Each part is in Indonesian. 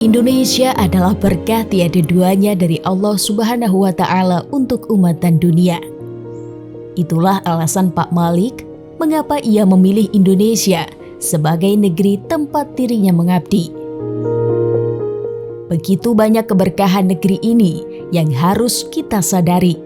Indonesia adalah berkah tiada duanya dari Allah Subhanahu wa Ta'ala untuk umat dan dunia. Itulah alasan Pak Malik mengapa ia memilih Indonesia sebagai negeri tempat dirinya mengabdi. Begitu banyak keberkahan negeri ini yang harus kita sadari.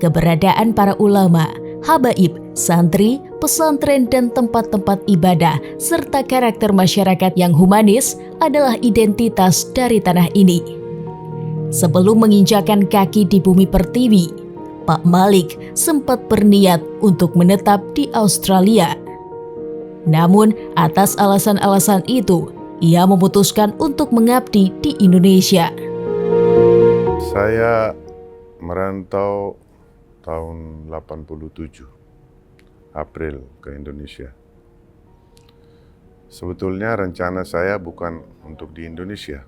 Keberadaan para ulama, habaib, santri, pesantren dan tempat-tempat ibadah serta karakter masyarakat yang humanis adalah identitas dari tanah ini. Sebelum menginjakan kaki di bumi pertiwi, Pak Malik sempat berniat untuk menetap di Australia. Namun atas alasan-alasan itu, ia memutuskan untuk mengabdi di Indonesia. Saya merantau tahun 87 April ke Indonesia. Sebetulnya rencana saya bukan untuk di Indonesia,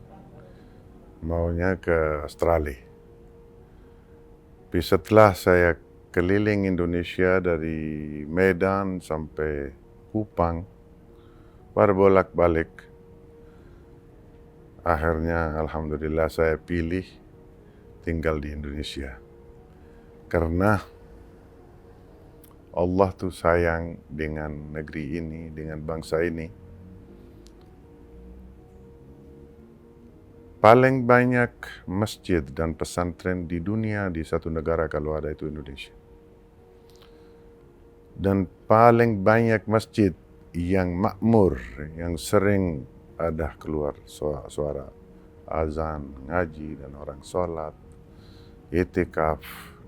maunya ke Australia. Tapi setelah saya keliling Indonesia dari Medan sampai Kupang, berbolak-balik, akhirnya alhamdulillah saya pilih tinggal di Indonesia. Karena Allah tuh sayang dengan negeri ini, dengan bangsa ini. Paling banyak masjid dan pesantren di dunia di satu negara kalau ada itu Indonesia. Dan paling banyak masjid yang makmur, yang sering ada keluar suara azan, ngaji dan orang sholat, i'tikaf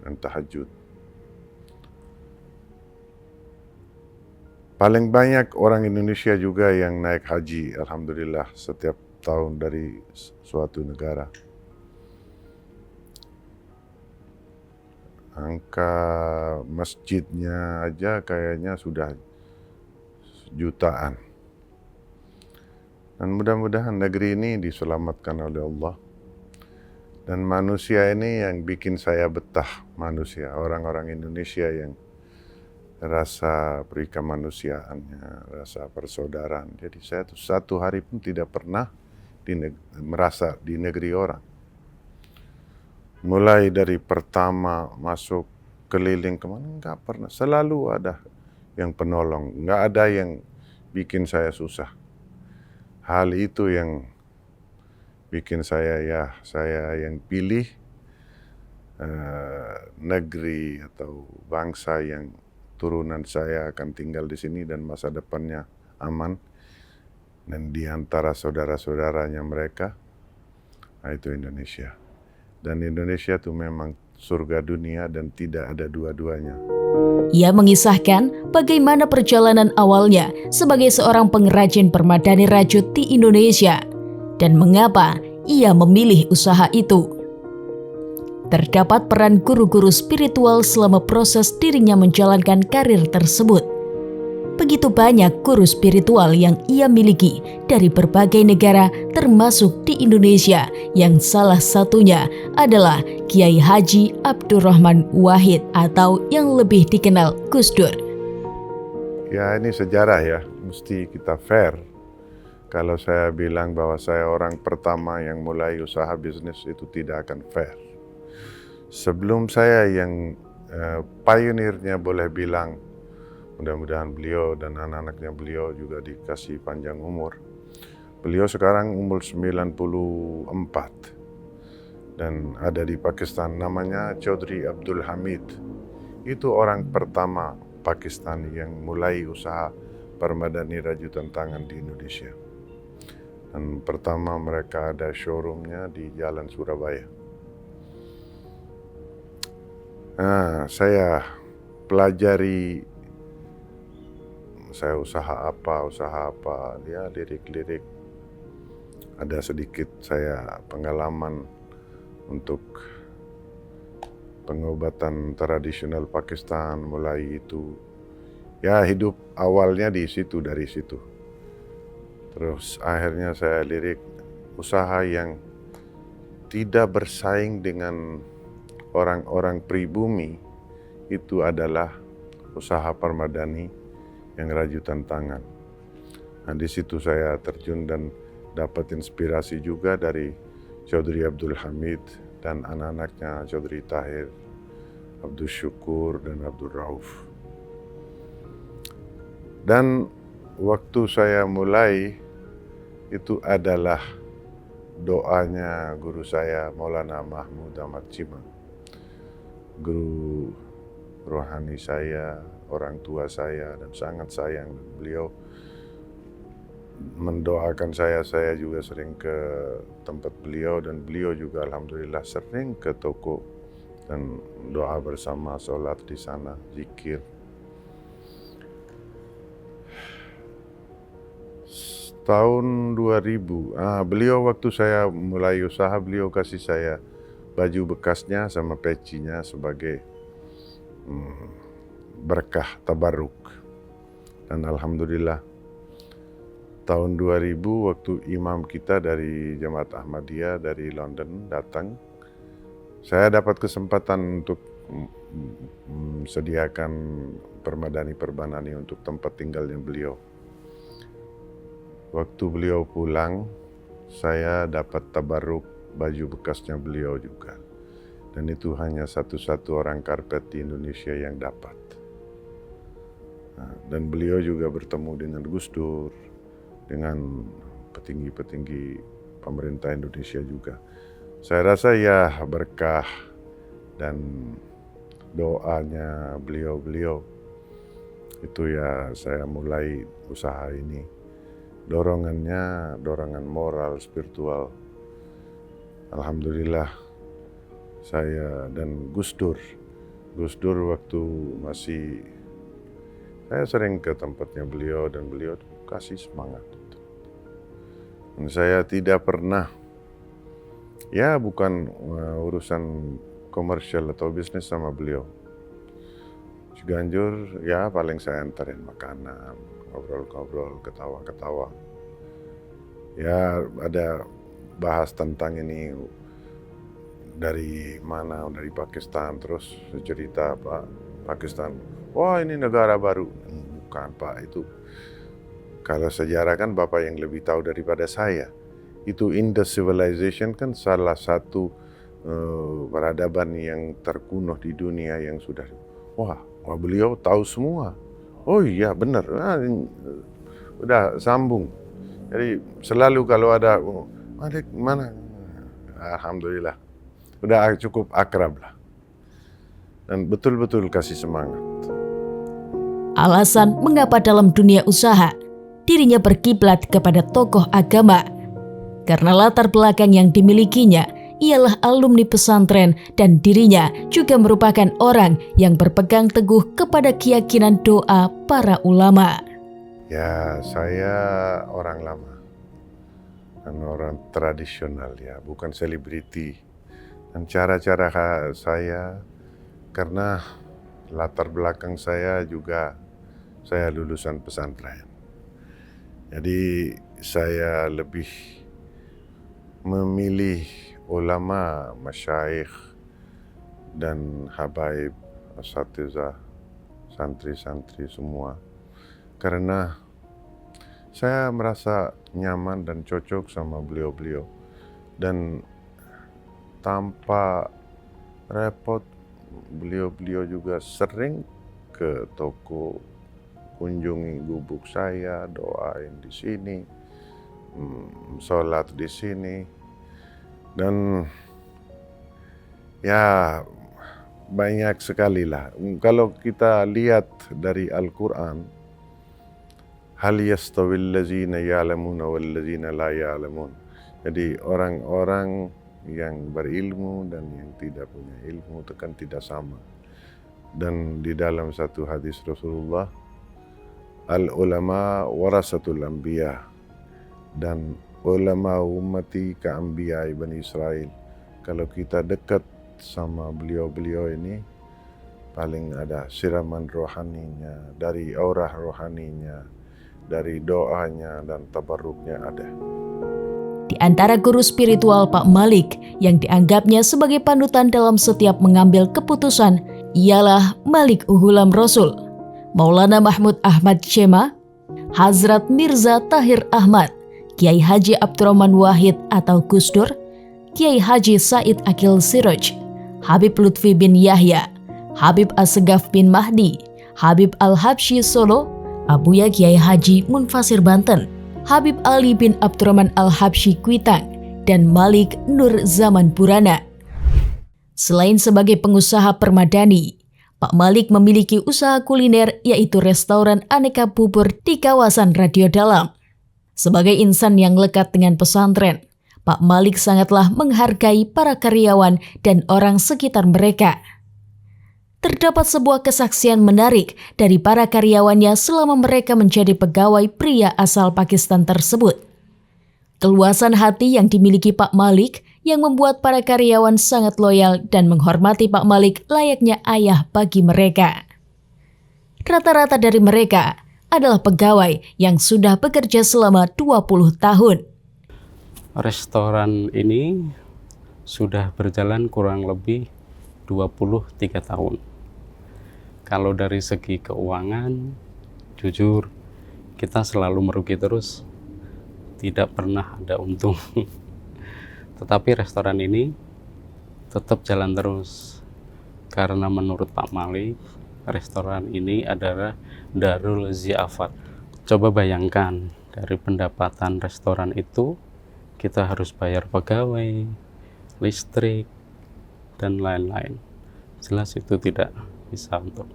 dan tahajud. Paling banyak orang Indonesia juga yang naik haji, alhamdulillah, setiap tahun dari suatu negara. Angka masjidnya aja kayaknya sudah jutaan. Dan mudah-mudahan negeri ini diselamatkan oleh Allah. Dan manusia ini yang bikin saya betah, manusia, orang-orang Indonesia yang rasa perikemanusiaannya, rasa persaudaraan. Jadi saya tuh satu hari pun tidak pernah merasa di negeri orang. Mulai dari pertama masuk keliling kemana, nggak pernah. Selalu ada yang penolong, nggak ada yang bikin saya susah. Hal itu yang bikin saya yang pilih negeri atau bangsa yang turunan saya akan tinggal di sini dan masa depannya aman. Dan di antara saudara-saudaranya mereka, itu Indonesia. Dan Indonesia itu memang surga dunia dan tidak ada dua-duanya. Ia mengisahkan bagaimana perjalanan awalnya sebagai seorang pengrajin permadani rajut di Indonesia dan mengapa ia memilih usaha itu. Terdapat peran guru-guru spiritual selama proses dirinya menjalankan karir tersebut. Begitu banyak guru spiritual yang ia miliki dari berbagai negara termasuk di Indonesia yang salah satunya adalah Kiai Haji Abdurrahman Wahid atau yang lebih dikenal Gus Dur. Ya ini sejarah ya, mesti kita fair. Kalau saya bilang bahwa saya orang pertama yang mulai usaha bisnis itu tidak akan fair. Sebelum saya yang pionirnya boleh bilang, mudah-mudahan beliau dan anak-anaknya beliau juga dikasih panjang umur. Beliau sekarang umur 94 dan ada di Pakistan, namanya Chaudhry Abdul Hamid. Itu orang pertama Pakistan yang mulai usaha permadani rajutan tangan di Indonesia. Dan pertama mereka ada showroomnya di Jalan Surabaya. Nah, saya pelajari saya usaha apa, dia lirik-lirik. Ada sedikit saya pengalaman untuk pengobatan tradisional Pakistan, mulai itu. Ya hidup awalnya dari situ. Terus akhirnya saya lirik usaha yang tidak bersaing dengan orang-orang pribumi, itu adalah usaha permadani yang rajutan tangan. Nah, di situ saya terjun dan dapat inspirasi juga dari Chaudhry Abdul Hamid dan anak-anaknya Chaudhry Tahir, Abdul Syukur, dan Abdul Rauf. Dan waktu saya mulai, itu adalah doanya guru saya Maulana Mahmud Ahmad Cima, guru rohani saya, orang tua saya, dan sangat sayang beliau. Mendoakan saya juga sering ke tempat beliau, dan beliau juga alhamdulillah sering ke toko dan doa bersama, sholat di sana, zikir. Tahun 2000, beliau waktu saya mulai usaha, beliau kasih saya baju bekasnya sama pecinya sebagai berkah tabarruk. Dan alhamdulillah tahun 2000 waktu imam kita dari Jemaat Ahmadiyah dari London datang, saya dapat kesempatan untuk sediakan permadani perbanani untuk tempat tinggalnya beliau. Waktu beliau pulang, saya dapat tabarruk baju bekasnya beliau juga. Dan itu hanya satu-satu orang karpet di Indonesia yang dapat. Dan beliau juga bertemu dengan Gus Dur, dengan petinggi-petinggi pemerintah Indonesia juga. Saya rasa ya berkah dan doanya beliau-beliau, itu ya saya mulai usaha ini. Dorongannya, dorongan moral, spiritual. Alhamdulillah saya dan Gus Dur waktu masih, saya sering ke tempatnya beliau dan beliau kasih semangat. Dan saya tidak pernah, ya bukan urusan komersial atau bisnis sama beliau. Ciganjur ya paling saya antarin makanan, ngobrol-ngobrol, ketawa-ketawa. Ya ada bahas tentang ini dari mana, dari Pakistan, terus cerita Pak, Pakistan, wah ini negara baru. Bukan Pak, itu kalau sejarah kan Bapak yang lebih tahu daripada saya. Itu Indus Civilization kan salah satu peradaban yang terkuno di dunia yang sudah, wah beliau tahu semua. Oh iya benar, udah sambung. Jadi selalu kalau ada, mana, alhamdulillah, udah cukup akrab lah. Dan betul-betul kasih semangat. Alasan mengapa dalam dunia usaha dirinya berkiblat kepada tokoh agama, karena latar belakang yang dimilikinya ialah alumni pesantren dan dirinya juga merupakan orang yang berpegang teguh kepada keyakinan doa para ulama. Ya, saya orang lama dan orang tradisional ya, bukan selebriti. Dan cara-cara saya, karena latar belakang saya juga, saya lulusan pesantren. Jadi saya lebih memilih ulama, masyayikh, dan habaib, asatizah, santri-santri semua. Karena saya merasa nyaman dan cocok sama beliau-beliau. Dan tanpa repot, beliau-beliau juga sering ke toko, kunjungi gubuk saya, doain di sini, sholat di sini. Dan ya banyak sekali lah. Kalau kita lihat dari Al-Quran, hal yastawil ladzina ya'lamuna wal ladzina la ya'lamun. Jadi orang-orang yang berilmu dan yang tidak punya ilmu itu kan tidak sama. Dan di dalam satu hadis Rasulullah, al-ulama warasatul anbiya, dan ulama ummati ka-anbiya Bani Israel. Kalau kita dekat sama beliau-beliau ini, paling ada siraman rohaninya, dari aura rohaninya, dari doanya dan tabarruknya ada. Di antara guru spiritual Pak Malik yang dianggapnya sebagai panutan dalam setiap mengambil keputusan ialah Malik Uhulam Rasul, Maulana Mahmud Ahmad Cema, Hazrat Mirza Tahir Ahmad, Kiai Haji Abdurrahman Wahid atau Gus Dur, Kiai Haji Said Akil Siroj, Habib Lutfi bin Yahya, Habib Assegaf bin Mahdi, Habib Al-Habsyi Solo, Abuya Kiai Haji Munfasir Banten, Habib Ali bin Abdurrahman Al-Habsyi Kuitang, dan Malik Nur Zaman Purana. Selain sebagai pengusaha permadani, Pak Malik memiliki usaha kuliner yaitu restoran aneka bubur di kawasan Radio Dalam. Sebagai insan yang lekat dengan pesantren, Pak Malik sangatlah menghargai para karyawan dan orang sekitar mereka. Terdapat sebuah kesaksian menarik dari para karyawannya selama mereka menjadi pegawai pria asal Pakistan tersebut. Keluasan hati yang dimiliki Pak Malik yang membuat para karyawan sangat loyal dan menghormati Pak Malik layaknya ayah bagi mereka. Rata-rata dari mereka adalah pegawai yang sudah bekerja selama 20 tahun. Restoran ini sudah berjalan kurang lebih 23 tahun. Kalau dari segi keuangan, jujur kita selalu merugi terus, tidak pernah ada untung. Tetapi restoran ini tetap jalan terus, karena menurut Pak Malik, restoran ini adalah Darul Ziafat. Coba bayangkan, dari pendapatan restoran itu, kita harus bayar pegawai, listrik, dan lain-lain. Jelas itu tidak bisa untuk.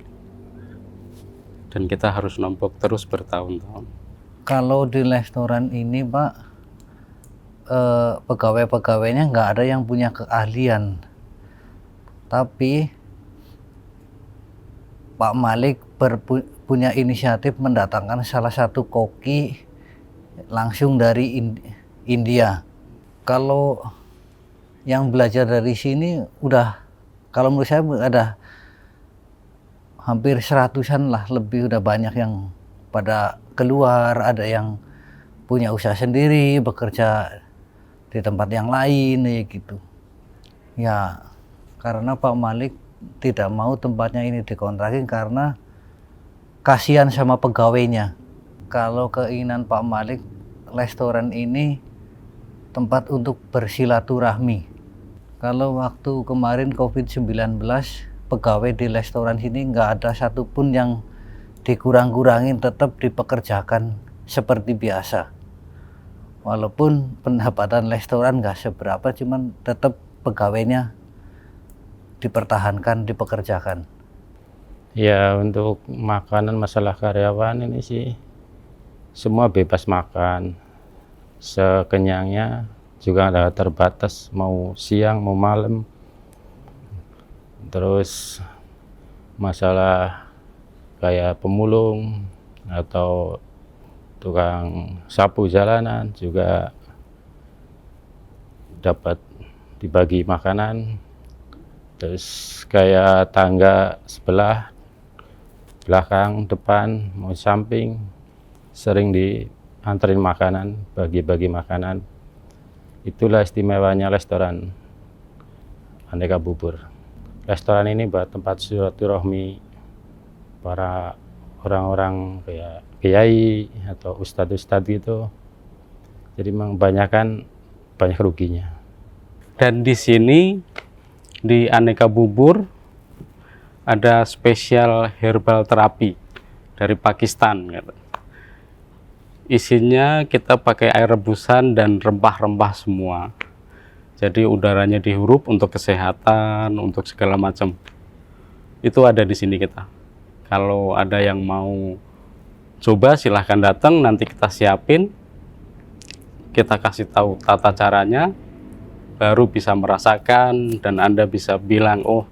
Dan kita harus nombok terus bertahun-tahun. Kalau di restoran ini, Pak, pegawai-pegawainya nggak ada yang punya keahlian. Tapi Pak Malik punya inisiatif mendatangkan salah satu koki langsung dari India. Kalau yang belajar dari sini udah, kalau menurut saya ada hampir 100-an lah, lebih, udah banyak yang pada keluar, ada yang punya usaha sendiri, bekerja di tempat yang lain ya gitu. Ya, karena Pak Malik tidak mau tempatnya ini dikontrakin karena kasihan sama pegawainya. Kalau keinginan Pak Malik, restoran ini tempat untuk bersilaturahmi. Kalau waktu kemarin COVID-19, pegawai di restoran sini nggak ada satupun yang dikurang-kurangin, tetap dipekerjakan seperti biasa. Walaupun pendapatan restoran nggak seberapa, cuman tetap pegawainya dipertahankan, dipekerjakan. Ya, untuk makanan, masalah karyawan ini sih semua bebas makan sekenyangnya, juga ada terbatas, mau siang mau malam. Terus masalah kayak pemulung atau tukang sapu jalanan juga dapat dibagi makanan. Terus kayak tangga sebelah, belakang, depan, mau samping, sering dianterin makanan, bagi-bagi makanan. Itulah istimewanya restoran Aneka Bubur. Restoran ini buat tempat silaturahmi para orang-orang kayak kiai atau ustadz-ustadz gitu. Jadi memang banyak ruginya. Dan di sini di Aneka Bubur ada spesial herbal terapi dari Pakistan. Isinya kita pakai air rebusan dan rempah-rempah semua. Jadi udaranya dihirup untuk kesehatan, untuk segala macam. Itu ada di sini kita. Kalau ada yang mau coba, silahkan datang, nanti kita siapin. Kita kasih tahu tata caranya, baru bisa merasakan, dan Anda bisa bilang, oh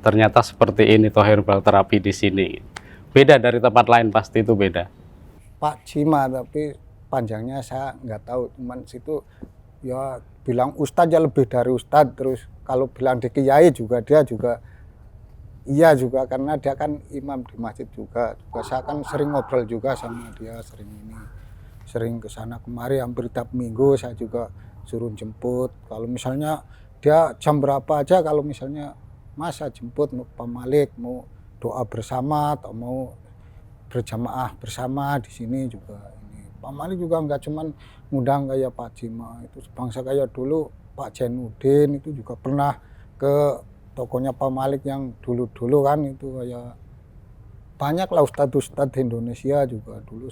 ternyata seperti ini toh herbal terapi di sini. Beda dari tempat lain, pasti itu beda. Pak Cima, tapi panjangnya saya nggak tahu, cuman situ ya bilang ustadz ya lebih dari ustadz. Terus kalau bilang di kiai juga dia juga iya juga, karena dia kan imam di masjid juga saya kan sering ngobrol juga sama dia, sering kesana kemari, hampir tiap minggu saya juga suruh jemput. Kalau misalnya dia jam berapa aja, kalau misalnya masa jemput mau Pak Malik, mau doa bersama atau mau berjamaah bersama di sini juga ini Pak Malik juga nggak cuman ngundang kayak Pak Jima, itu sebangsa kayak dulu Pak Jainuddin itu juga pernah ke tokonya Pak Malik yang dulu-dulu kan, itu kayak banyak lah ustadz-ustadz Indonesia juga dulu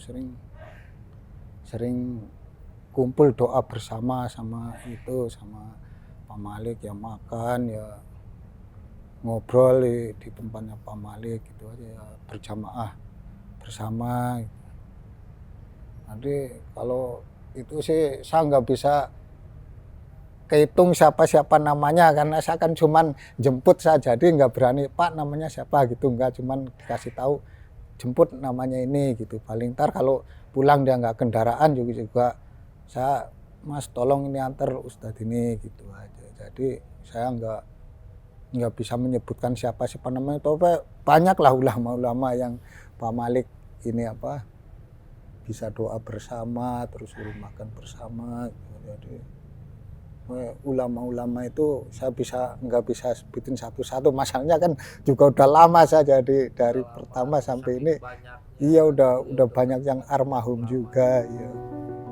sering kumpul doa bersama sama Pak Malik, ya makan ya ngobrol di tempatnya Pak Malik gitu aja ya, berjamaah bersama gitu. Nanti kalau itu sih saya nggak bisa kehitung siapa namanya, karena saya kan cuman jemput saja, jadi nggak berani Pak namanya siapa gitu, nggak, cuman dikasih tahu jemput namanya ini gitu. Paling ntar kalau pulang dia nggak kendaraan juga saya, Mas tolong ini antar Ustadz ini gitu aja. Jadi saya nggak bisa menyebutkan siapa namanya, tapi banyak lah ulama-ulama yang Pak Malik ini bisa doa bersama, terus suruh makan bersama gitu. Jadi ulama-ulama itu saya nggak bisa sebutin satu-satu, masalahnya kan juga udah lama saya, jadi dari pertama sampai ini iya udah banyak yang almarhum juga ya.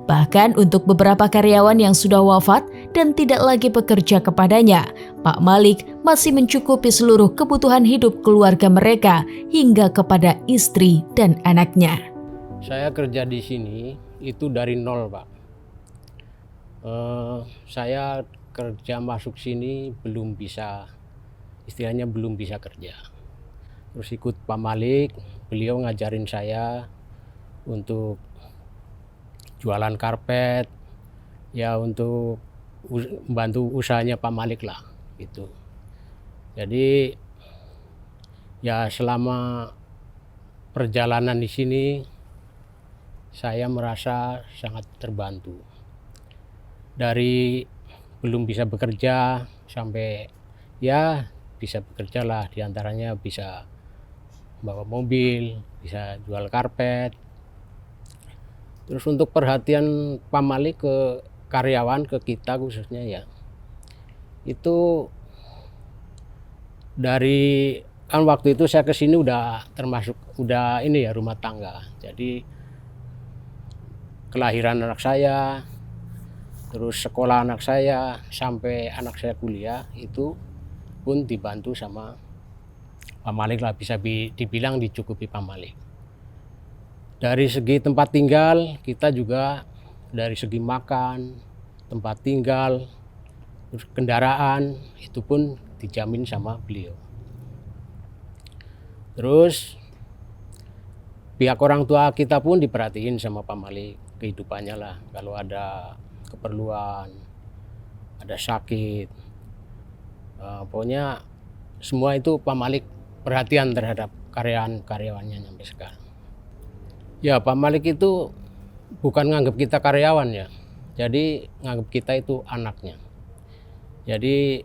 Bahkan untuk beberapa karyawan yang sudah wafat dan tidak lagi bekerja kepadanya, Pak Malik masih mencukupi seluruh kebutuhan hidup keluarga mereka hingga kepada istri dan anaknya. Saya kerja di sini itu dari nol, Pak. Saya kerja masuk sini belum bisa, istilahnya belum bisa kerja. Terus ikut Pak Malik, beliau ngajarin saya untuk jualan karpet, ya untuk membantu usahanya Pak Malik lah gitu. Jadi ya selama perjalanan di sini saya merasa sangat terbantu. Dari belum bisa bekerja sampai ya bisa bekerja lah, diantaranya bisa bawa mobil, bisa jual karpet. Terus untuk perhatian Pak Malik ke karyawan, ke kita khususnya ya, itu dari kan waktu itu saya kesini udah termasuk ini ya rumah tangga. Jadi kelahiran anak saya, terus sekolah anak saya, sampai anak saya kuliah itu pun dibantu sama Pak Malik lah, bisa dibilang dicukupi Pak Malik. Dari segi tempat tinggal kita juga, dari segi makan, tempat tinggal, terus kendaraan itu pun dijamin sama beliau. Terus pihak orang tua kita pun diperhatiin sama Pak Malik, kehidupannya lah, kalau ada keperluan, ada sakit, pokoknya semua itu Pak Malik perhatian terhadap karyawannya sampai sekarang. Ya Pak Malik itu bukan nganggap kita karyawan ya, jadi nganggap kita itu anaknya. Jadi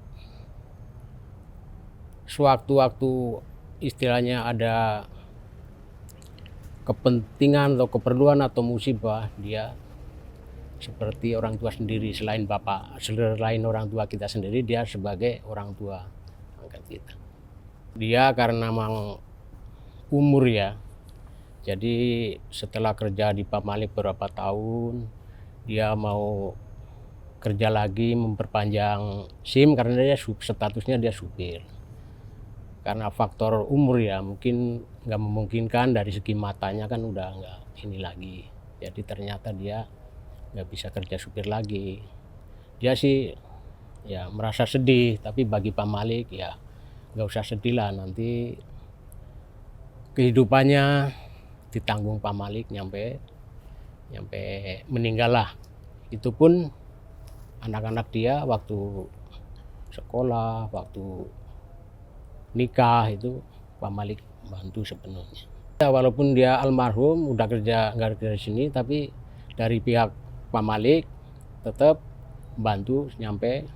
sewaktu-waktu istilahnya ada kepentingan atau keperluan atau musibah, dia seperti orang tua sendiri, selain orang tua kita sendiri, dia sebagai orang tua angkat kita. Dia karena memang umur ya, jadi setelah kerja di Pak Malik beberapa tahun, dia mau kerja lagi, memperpanjang SIM karena dia statusnya dia supir. Karena faktor umur ya, mungkin nggak memungkinkan, dari segi matanya kan udah nggak ini lagi. Jadi ternyata dia nggak bisa kerja supir lagi. Dia sih ya merasa sedih, tapi bagi Pak Malik ya nggak usah sedih lah, nanti kehidupannya ditanggung Pak Malik nyampe meninggal lah. Itu pun anak-anak dia waktu sekolah, waktu nikah itu Pak Malik bantu sepenuhnya. Ya, walaupun dia almarhum udah nggak kerja di sini, tapi dari pihak Pak Malik tetap bantu nyampe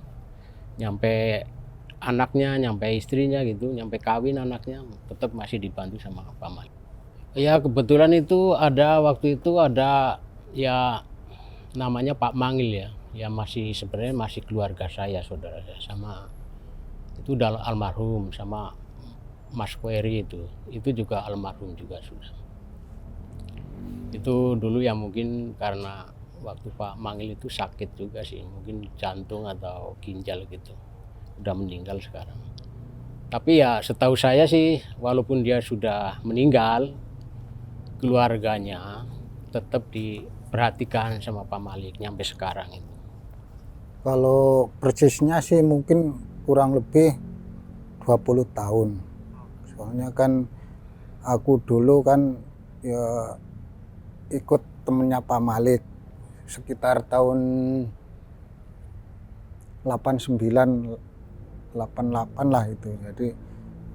anaknya, nyampe istrinya gitu, nyampe kawin anaknya, tetap masih dibantu sama Pak Malik. Ya kebetulan itu waktu itu ada ya namanya Pak Mangil ya, ya sebenarnya masih keluarga saya, saudara saya, sama itu udah almarhum, sama Mas Kweri itu juga almarhum juga sudah. Itu dulu ya mungkin karena waktu Pak Mangil itu sakit juga sih, mungkin jantung atau ginjal gitu. Udah meninggal sekarang. Tapi ya setahu saya sih walaupun dia sudah meninggal, keluarganya tetap diperhatikan sama Pak Malik nyampe sekarang itu. Kalau persisnya sih mungkin kurang lebih 20 tahun. Soalnya kan aku dulu kan ya ikut temennya Pak Malik sekitar tahun 89 88 lah itu. Jadi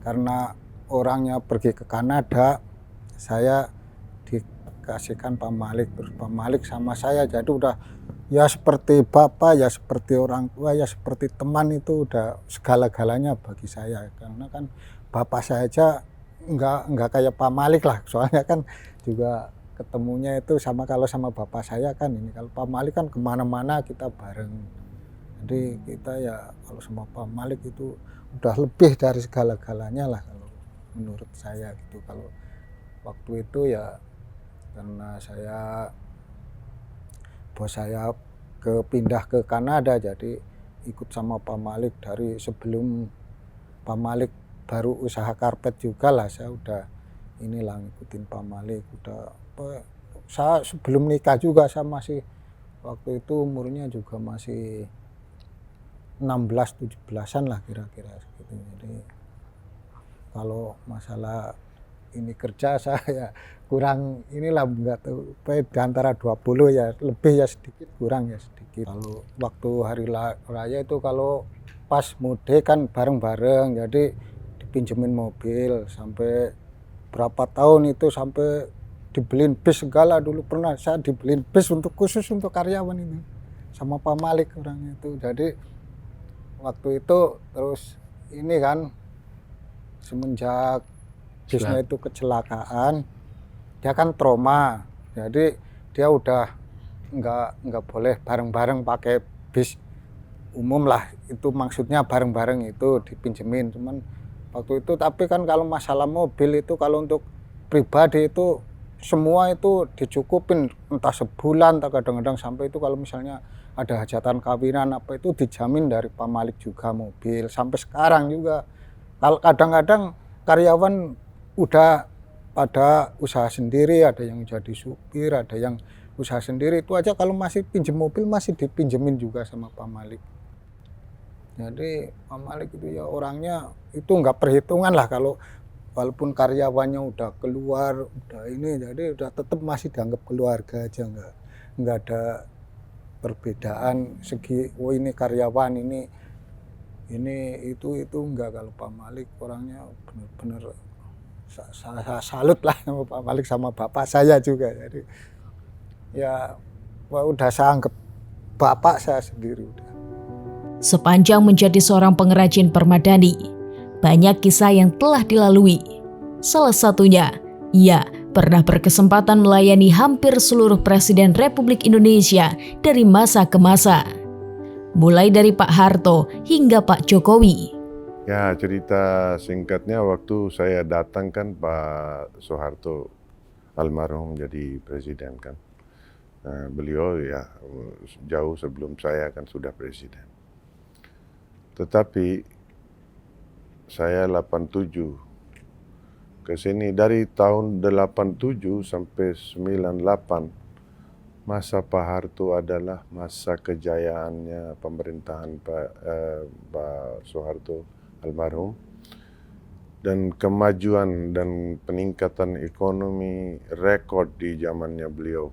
karena orangnya pergi ke Kanada, saya dikasihkan Pak Malik, terus Pak Malik sama saya jadi udah ya seperti bapak, ya seperti orang tua, ya seperti teman, itu udah segala-galanya bagi saya. Karena kan bapak saya aja nggak kayak Pak Malik lah, soalnya kan juga ketemunya itu sama, kalau sama bapak saya kan ini, kalau Pak Malik kan kemana-mana kita bareng. Jadi kita ya kalau sama Pak Malik itu udah lebih dari segala-galanya lah kalau menurut saya gitu. Kalau waktu itu ya karena bos saya pindah ke Kanada, jadi ikut sama Pak Malik dari sebelum Pak Malik baru usaha karpet juga lah, saya udah inilah ngikutin Pak Malik. Saya sebelum nikah juga saya masih, waktu itu umurnya juga masih 16-17an lah kira-kira gitu. Jadi kalau masalah ini kerja saya kurang inilah, enggak tahu di antara 20 ya lebih ya sedikit, kurang ya sedikit. Kalau waktu hari raya itu kalau pas mudik kan bareng-bareng, jadi dipinjemin mobil sampai berapa tahun itu, sampai dibeliin bis segala. Dulu pernah saya dibeliin bis khusus untuk karyawan ini sama Pak Malik orangnya itu. Jadi waktu itu terus ini kan semenjak bisnya itu kecelakaan, dia kan trauma, jadi dia udah nggak boleh bareng-bareng pakai bis umum lah, itu maksudnya bareng-bareng itu dipinjemin. Cuman waktu itu, tapi kan kalau masalah mobil itu kalau untuk pribadi itu semua itu dicukupin, entah sebulan, entah kadang-kadang sampai itu kalau misalnya ada hajatan kawinan apa itu dijamin dari Pak Malik juga mobil. Sampai sekarang juga kalau kadang-kadang karyawan udah pada usaha sendiri, ada yang jadi supir, ada yang usaha sendiri, itu aja kalau masih pinjem mobil masih dipinjemin juga sama Pak Malik. Jadi Pak Malik itu ya orangnya itu nggak perhitungan lah, kalau walaupun karyawannya udah keluar, udah ini, jadi udah tetap masih dianggap keluarga aja, nggak ada perbedaan segi oh ini karyawan, ini itu enggak. Kalau Pak Malik orangnya benar-benar saya salut lah sama Pak Malik, sama bapak saya juga. Jadi ya udah saya anggap bapak saya sendiri udah. Sepanjang menjadi seorang pengrajin permadani, banyak kisah yang telah dilalui. Salah satunya, ia pernah berkesempatan melayani hampir seluruh Presiden Republik Indonesia dari masa ke masa. Mulai dari Pak Harto hingga Pak Jokowi. Ya, cerita singkatnya waktu saya datang kan Pak Soeharto almarhum jadi presiden kan. Nah, beliau ya jauh sebelum saya kan sudah presiden. Tetapi saya 87 ke sini, dari tahun 87 sampai 98 masa Pak Harto adalah masa kejayaannya pemerintahan Pak Soeharto almarhum, dan kemajuan dan peningkatan ekonomi rekor di zamannya beliau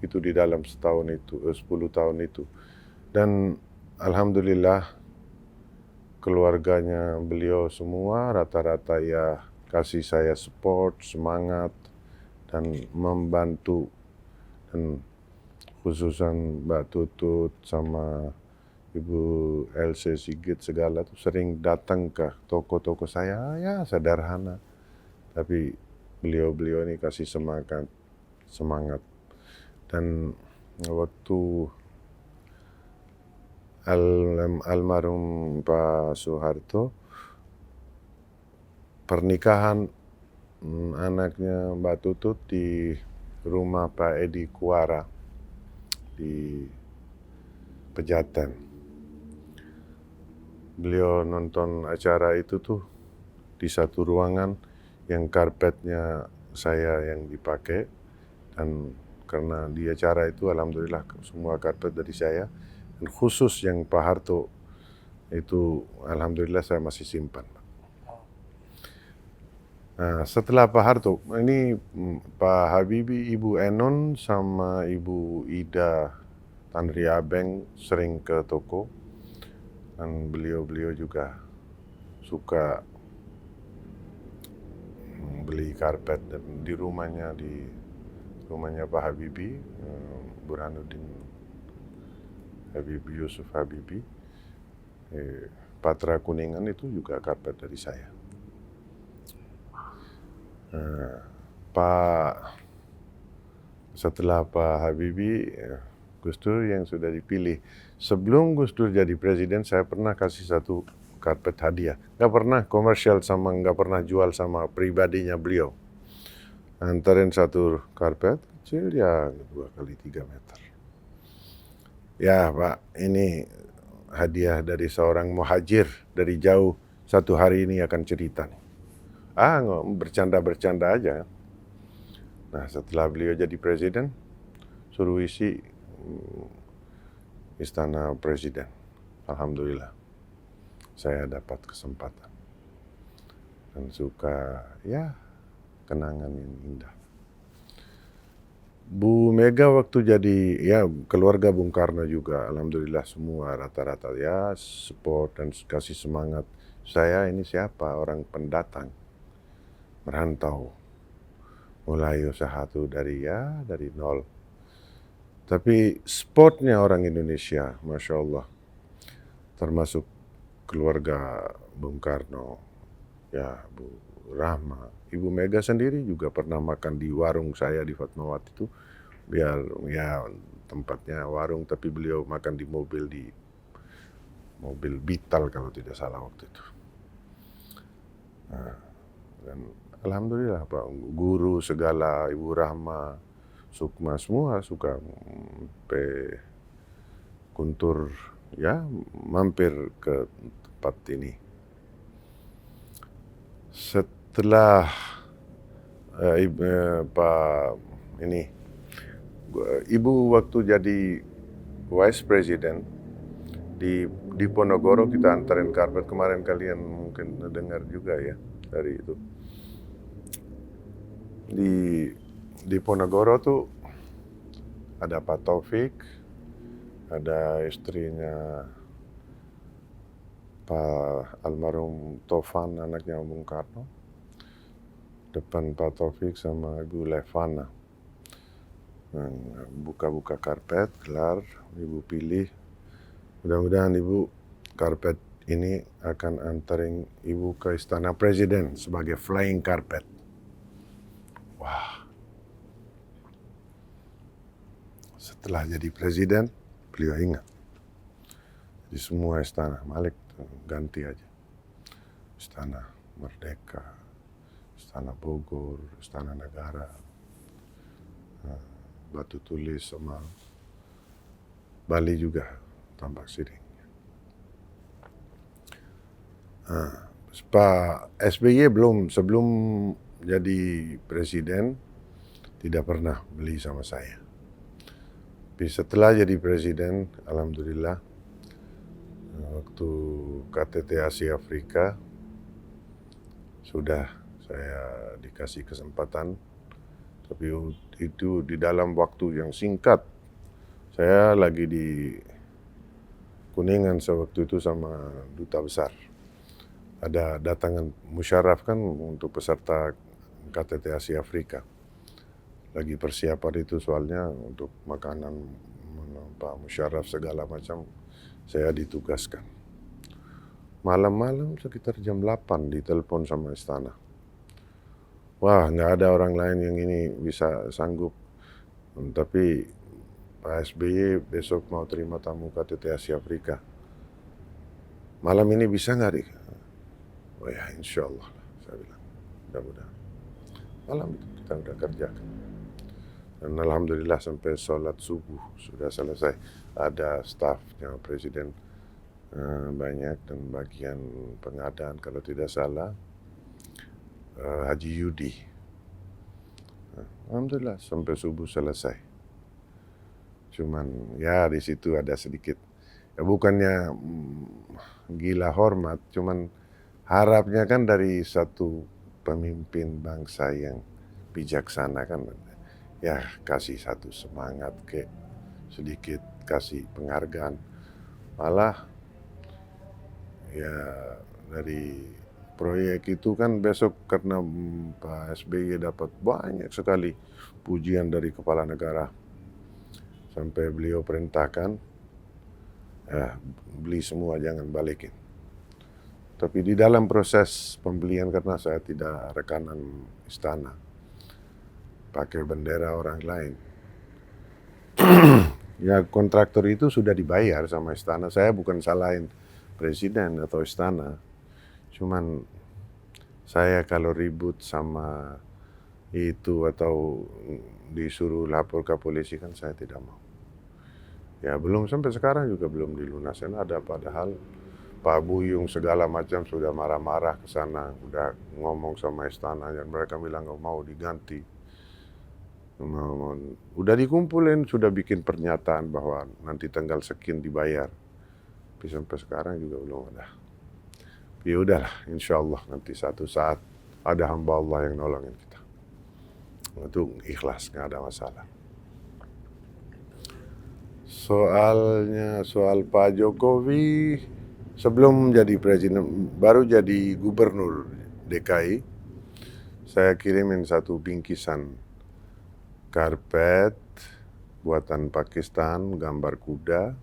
itu di dalam 10 tahun itu. Dan alhamdulillah keluarganya beliau semua rata-rata ya kasih saya support, semangat, dan membantu. Dan khususan Mbak Tutut sama Ibu LC Sigit segala tuh sering datang ke toko-toko saya, ya sederhana. Tapi beliau ini kasih semangat. Dan waktu almarhum Pak Soeharto, pernikahan anaknya Mbak Tutut di rumah Pak Edi Kuara di Pejaten. Beliau nonton acara itu tuh di satu ruangan yang karpetnya saya yang dipakai, dan karena di acara itu alhamdulillah semua karpet dari saya, dan khusus yang Pak Harto itu alhamdulillah saya masih simpan. Nah, setelah Pak Harto, ini Pak Habibie, Ibu Enon sama Ibu Ida Tanri Abeng sering ke toko, dan beliau juga suka beli karpet, dan di rumahnya Pak Habibie, Burhanuddin Habibie, Yusuf Habibie, Patra Kuningan itu juga karpet dari saya. Setelah Pak Habibie, Gus Dur yang sudah dipilih. Sebelum Gus Dur jadi presiden, saya pernah kasih satu karpet hadiah. Nggak pernah komersial sama, nggak pernah jual sama, pribadinya beliau. Antarin satu karpet kecil ya 2 kali 3 meter. Ya Pak, ini hadiah dari seorang muhajir dari jauh, satu hari ini akan cerita nih. Bercanda-bercanda aja. Nah, setelah beliau jadi presiden, suruh isi istana presiden. Alhamdulillah, saya dapat kesempatan. Dan suka, ya, kenangan yang indah. Bu Mega waktu jadi, ya keluarga Bung Karno juga, alhamdulillah semua rata-rata ya support dan kasih semangat. Saya ini siapa? Orang pendatang, merantau, mulai usaha tuh dari nol. Tapi sportnya orang Indonesia, Masya Allah, termasuk keluarga Bung Karno, ya Bu Rahma, Ibu Mega sendiri juga pernah makan di warung saya di Fatmawati itu, biar ya tempatnya warung, tapi beliau makan di mobil Bital kalau tidak salah waktu itu. Nah, dan alhamdulillah Pak, guru segala, Ibu Rahma, Sukma, semua suka Kuntur, ya mampir ke tempat ini. Setelah Ibu waktu jadi Vice President di Ponorogo, kita antarin karpet kemarin, kalian mungkin dengar juga ya dari itu. Di Ponorogo tuh ada Pak Taufik, ada istrinya Pak almarhum Tovan, anaknya Bung Karno. Depan Pak Taufik sama Ibu Levana. Buka-buka karpet, kelar, Ibu pilih. Mudah-mudahan Ibu karpet ini akan antarin Ibu ke Istana Presiden sebagai flying carpet. Wah. Setelah jadi presiden, beliau ingat. Di semua istana, Malik ganti aja. Istana Merdeka, Istana Bogor, Istana Negara, Batu Tulis sama Bali juga, Tambak Siring. Pak SBY sebelum jadi presiden tidak pernah beli sama saya. Tapi setelah jadi presiden, alhamdulillah, waktu KTT Asia Afrika sudah saya dikasih kesempatan, tapi itu di dalam waktu yang singkat. Saya lagi di Kuningan sewaktu itu sama duta besar. Ada datangan musyaraf kan untuk peserta KTT Asia Afrika. Lagi persiapan itu soalnya untuk makanan, Pak musyaraf segala macam, saya ditugaskan. Malam-malam sekitar jam 8 ditelepon sama istana. Wah, nggak ada orang lain yang ini bisa sanggup. Tapi Pak SBY besok mau terima tamu KTT Asia Afrika. Malam ini bisa nggak, Rik? Oh ya, insya Allah, saya bilang. Mudah-mudahan. Malam itu kita udah kerjakan. Dan alhamdulillah sampai sholat subuh sudah selesai. Ada stafnya presiden banyak, dan bagian pengadaan kalau tidak salah Haji Yudi. Alhamdulillah sampai subuh selesai. Cuman ya di situ ada sedikit, ya bukannya gila hormat, cuman harapnya kan dari satu pemimpin bangsa yang bijaksana kan, ya kasih satu semangat, sedikit kasih penghargaan. Malah ya dari proyek itu kan besok karena Pak SBY dapat banyak sekali pujian dari kepala negara, sampai beliau perintahkan beli semua, jangan balikin. Tapi di dalam proses pembelian, karena saya tidak rekanan istana, pakai bendera orang lain. Ya kontraktor itu sudah dibayar sama istana. Saya bukan salahin presiden atau istana. Cuman saya kalau ribut sama itu atau disuruh lapor ke polisi kan saya tidak mau. Ya belum sampai sekarang juga belum dilunasin. Ada padahal Pak Buyung segala macam sudah marah-marah ke sana, udah ngomong sama istana, dan mereka bilang nggak mau diganti. Udah dikumpulin, sudah bikin pernyataan bahwa nanti tanggal sekian dibayar. Tapi sampai sekarang juga belum ada. Ya udahlah, insya Allah nanti satu saat ada hamba Allah yang nolongin kita. Itu ikhlas, nggak ada masalah. Soal Pak Jokowi, sebelum jadi presiden, baru jadi gubernur DKI, saya kirimin satu bingkisan karpet buatan Pakistan, gambar kuda,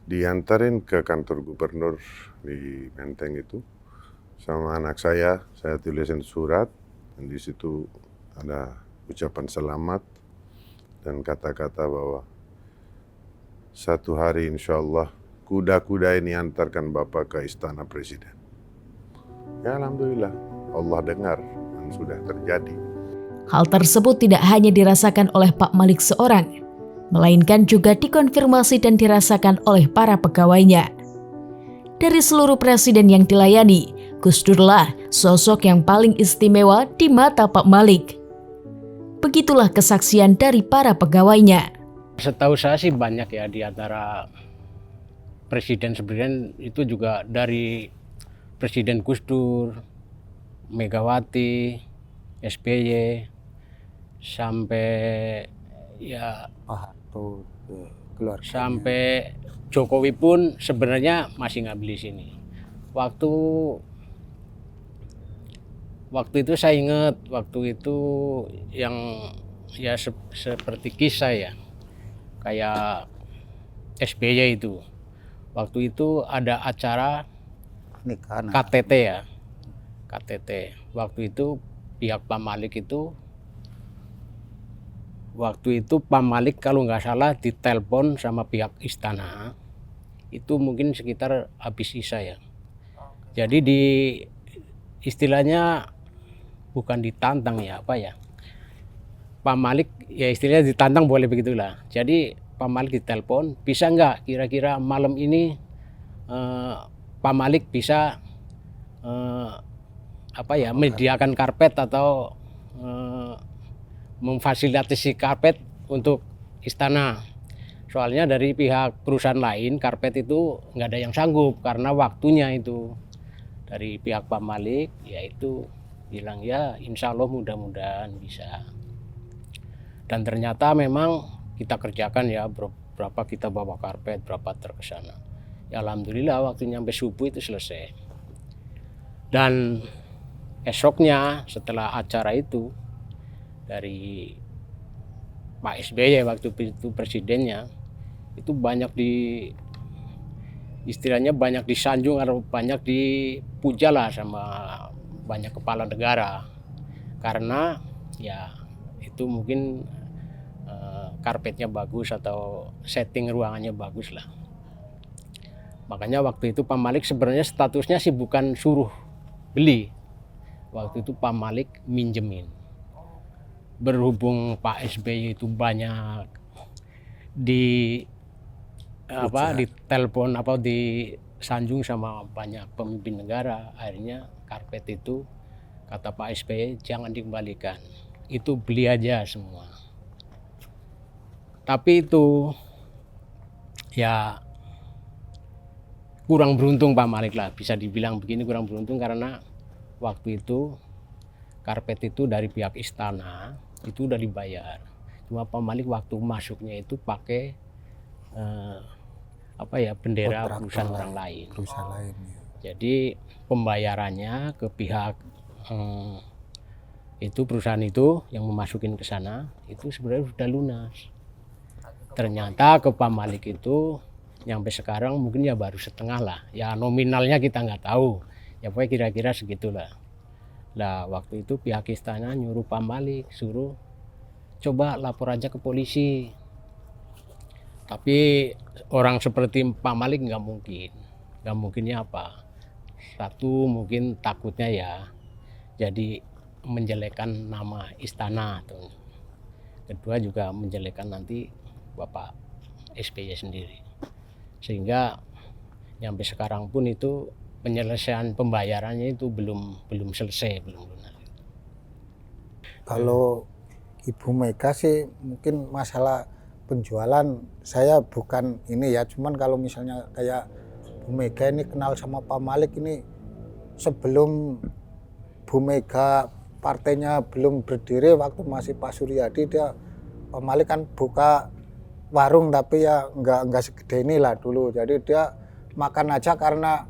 diantarin ke kantor gubernur di Menteng itu sama anak saya tulisin surat, dan di situ ada ucapan selamat dan kata-kata bahwa satu hari insya Allah kuda-kuda ini antarkan Bapak ke istana presiden. Ya alhamdulillah, Allah dengar dan sudah terjadi. Hal tersebut tidak hanya dirasakan oleh Pak Malik seorang, melainkan juga dikonfirmasi dan dirasakan oleh para pegawainya. Dari seluruh presiden yang dilayani, Gus Durlah sosok yang paling istimewa di mata Pak Malik. Begitulah kesaksian dari para pegawainya. Setahu saya sih banyak ya, di antara presiden itu juga dari Presiden Gus Dur, Megawati, SBY, sampai ya keluarga. sampai Jokowi pun sebenarnya masih ngambil di sini. Waktu itu saya ingat, waktu itu yang ya seperti kisah ya, kayak SBY itu. Waktu itu ada acara Nikahan. KTT ya, KTT. Waktu itu pihak Pak Malik itu, Pak Malik kalau nggak salah ditelepon sama pihak istana, itu mungkin sekitar habis isya ya. Jadi istilahnya bukan ditantang ya, apa ya, Pak Malik ya istilahnya ditantang, boleh begitulah. Jadi Pak Malik ditelepon, bisa nggak kira-kira malam ini Pak Malik bisa menyediakan karpet atau memfasilitasi karpet untuk istana. Soalnya dari pihak perusahaan lain karpet itu nggak ada yang sanggup karena waktunya itu. Dari pihak Pak Malik yaitu bilang ya insya Allah mudah-mudahan bisa. Dan ternyata memang kita kerjakan ya, berapa kita bawa karpet, berapa truk ke sana. Ya alhamdulillah waktu nyampe subuh itu selesai. Dan esoknya setelah acara itu, dari Pak SBY waktu itu presidennya, itu banyak istilahnya banyak disanjung atau banyak dipuja lah sama banyak kepala negara. Karena ya itu mungkin karpetnya bagus atau setting ruangannya bagus lah. Makanya waktu itu Pak Malik sebenarnya statusnya sih bukan suruh beli. Waktu itu Pak Malik minjemin. berhubung Pak SBY itu banyak di telepon disanjung sama banyak pemimpin negara, akhirnya karpet itu kata Pak SBY jangan dikembalikan, itu beli aja semua. Tapi itu ya kurang beruntung Pak Malik lah, bisa dibilang begini, kurang beruntung karena waktu itu karpet itu dari pihak istana itu udah dibayar. Cuma Pak Malik waktu masuknya itu pakai bendera perusahaan orang lain. Perusahaan lain. Ya. Jadi pembayarannya ke pihak itu perusahaan itu yang memasukin ke sana itu sebenarnya sudah lunas. Ternyata ke Pak Malik itu sampai sekarang mungkin ya baru setengah lah. Ya nominalnya kita nggak tahu. Ya pokoknya kira-kira segitulah. Nah waktu itu pihak istana nyuruh Pak Malik suruh coba lapor aja ke polisi. Tapi orang seperti Pak Malik nggak mungkin. Nggak mungkinnya apa? Satu mungkin takutnya ya jadi menjelekkan nama istana. Tuh. Kedua juga menjelekkan nanti Bapak SBY sendiri. Sehingga sampai sekarang pun itu penyelesaian pembayarannya itu belum selesai, belum lunas. Kalau Ibu Mega sih mungkin masalah penjualan saya bukan ini ya, cuman kalau misalnya kayak Bu Mega ini kenal sama Pak Malik ini sebelum Bu Mega partainya belum berdiri, waktu masih Pak Suryadi dia Pak Malik kan buka warung tapi ya enggak segede ini lah dulu. Jadi dia makan aja karena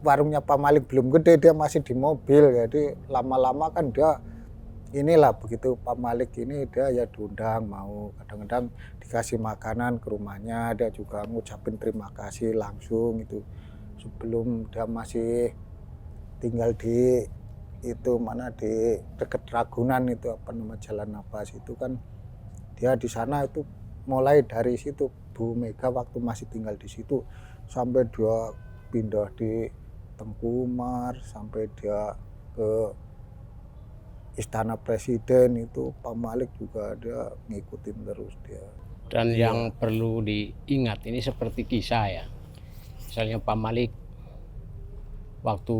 warungnya Pak Malik belum gede, dia masih di mobil. Jadi lama-lama kan dia inilah begitu Pak Malik ini dia ya diundang, mau kadang-kadang dikasih makanan ke rumahnya, dia juga ngucapin terima kasih langsung itu. Sebelum dia masih tinggal di itu mana di dekat Ragunan itu apa nama Jalan Nafas itu kan dia di sana itu mulai dari situ Bu Mega waktu masih tinggal di situ sampai dia pindah di Tengku Umar sampai dia ke Istana Presiden itu Pak Malik juga dia ngikutin terus dia. Dan yang perlu diingat ini seperti kisah ya. Misalnya Pak Malik waktu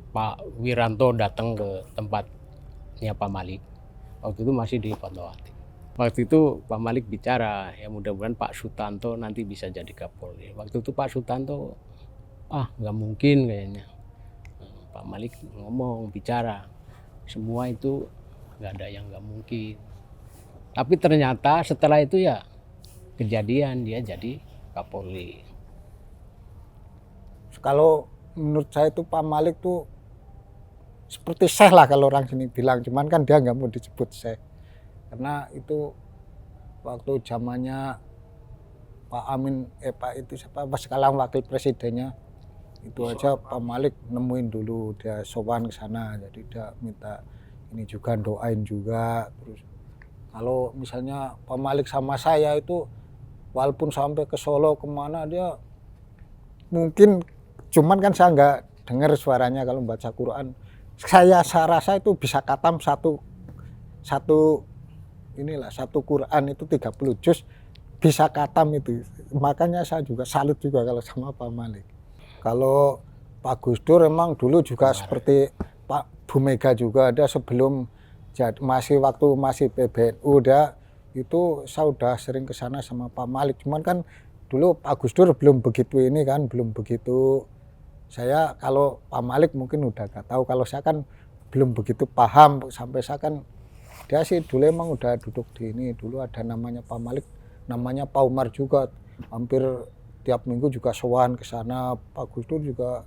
Pak Wiranto datang ke tempatnya Pak Malik, waktu itu masih di Fatmawati. Waktu itu Pak Malik bicara, ya mudah-mudahan Pak Sutanto nanti bisa jadi Kapolri. Waktu itu Pak Sutanto, nggak mungkin kayaknya. Pak Malik ngomong, bicara, semua itu nggak ada yang nggak mungkin. Tapi ternyata setelah itu ya kejadian dia jadi Kapolri. Kalau menurut saya itu Pak Malik tuh seperti Syekh lah kalau orang sini bilang, cuman kan dia nggak mau disebut Syekh. Karena itu waktu zamannya Pak Amin, Pak itu siapa, sekarang wakil presidennya, itu aja Pak Malik nemuin dulu, dia sowan ke sana, jadi dia minta ini juga doain juga. Terus kalau misalnya Pak Malik sama saya itu, walaupun sampai ke Solo kemana dia mungkin, cuman kan saya nggak dengar suaranya kalau baca Quran. Saya rasa itu bisa khatam satu Quran itu 30 juz bisa khatam itu. Makanya saya juga salut juga kalau sama Pak Malik. Kalau Pak Gus Dur emang dulu juga seperti Pak Bu Mega juga ada sebelum waktu masih PBNU dia itu saya udah sering ke sana sama Pak Malik. Cuman kan dulu Pak Gus Dur belum begitu ini kan, belum begitu. Saya kalau Pak Malik mungkin udah gak tahu, kalau saya kan belum begitu paham sampai saya kan dia sih dulu emang udah duduk di ini, dulu ada namanya Pak Malik, namanya Pak Umar juga, hampir tiap minggu juga sowan ke sana. Pak Gus Dur juga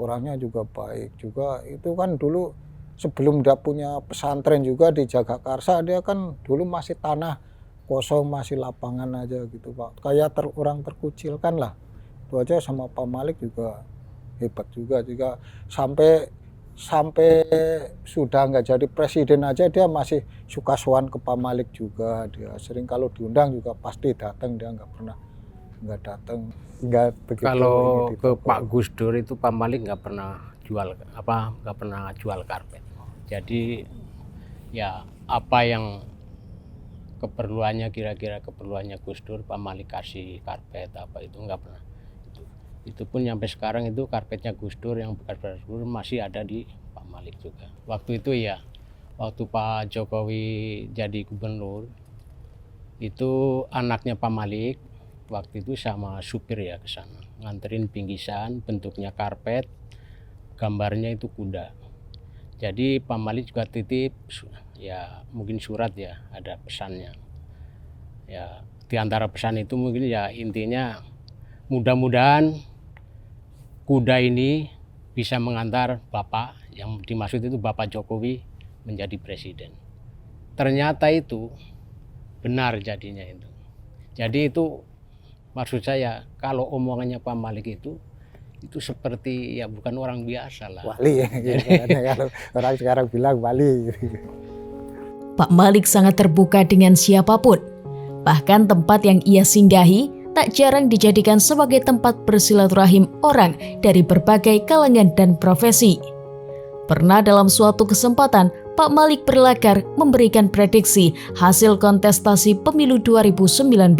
orangnya juga baik juga. Itu kan dulu sebelum dia punya pesantren juga di Jagakarsa, dia kan dulu masih tanah kosong, masih lapangan aja gitu Pak. Kayak orang terkucilkan lah. Itu aja sama Pak Malik juga hebat juga sampai sudah nggak jadi presiden aja dia masih suka sowan ke Pak Malik juga. Dia sering kalau diundang juga pasti datang, dia nggak pernah nggak datang. Kalau ke Pak Gus Dur itu Pak Malik nggak pernah jual karpet. Jadi ya apa yang keperluannya, kira-kira keperluannya Gus Dur, Pak Malik kasih karpet apa itu nggak pernah. Itu pun sampai sekarang itu karpetnya Gus Dur yang bekas Gus Dur masih ada di Pak Malik juga. Waktu itu ya, waktu Pak Jokowi jadi gubernur, itu anaknya Pak Malik waktu itu sama supir ya ke sana, nganterin bingkisan bentuknya karpet, gambarnya itu kuda. Jadi Pak Malik juga titip ya mungkin surat ya, ada pesannya. Ya di antara pesan itu mungkin ya intinya mudah-mudahan kuda ini bisa mengantar Bapak, yang dimaksud itu Bapak Jokowi menjadi presiden. Ternyata itu benar jadinya itu. Jadi itu maksud saya kalau omongannya Pak Malik itu seperti ya bukan orang biasa lah. Wali ya, kalau orang sekarang bilang wali. Pak Malik sangat terbuka dengan siapapun. Bahkan tempat yang ia singgahi tak jarang dijadikan sebagai tempat bersilaturahim orang dari berbagai kalangan dan profesi. Pernah dalam suatu kesempatan, Pak Malik berlakar memberikan prediksi hasil kontestasi pemilu 2019.